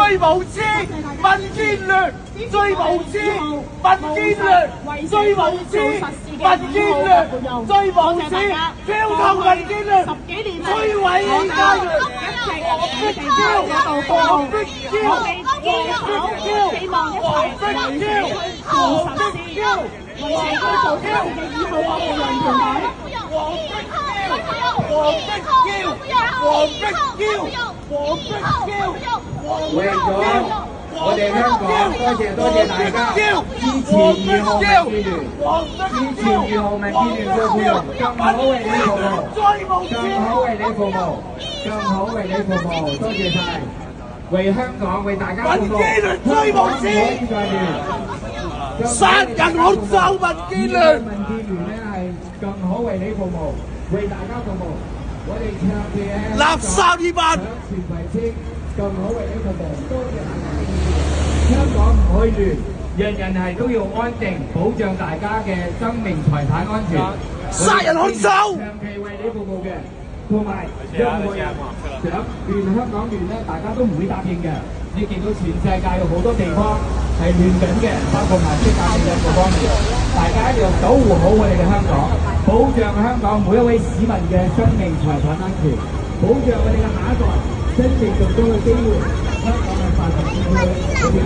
最無知，民建聯最無知，民建聯最無知，民建聯最無知，挑頭民建聯摧毀你家園，黃碧嬌，黃碧嬌，黃碧嬌，黃碧嬌，黃碧嬌，為社區做出嘅以後我哋人團隊。黃碧嬌，黃碧嬌，黃碧嬌，為咗我哋香港，多謝大家支持2號民建聯，支持2號民建聯做票，更好為你服務，更好為你服務，更好為你服務，多謝晒，為香港為大家服務，民建聯最無知，殺人好就民建聯。民建聯咧係更好為你服務，為大家服務。我哋唱嘅垃圾一班，全為清，更好為你服務。多謝大家嘅支持。香港唔可以亂，人人係都要安定，保障大家嘅生命財產安全。殺人好就長期為你服務嘅，同埋任何人想亂香港亂咧，大家都唔會答應嘅。你見到全世界有好多地方係亂緊嘅，包括埋即係革命嘅各方面，大家一定要保護好我哋嘅香港，保障香港每一位市民嘅生命財產安全，保障我哋嘅下一代真正做到嘅機會。香港係法治之區，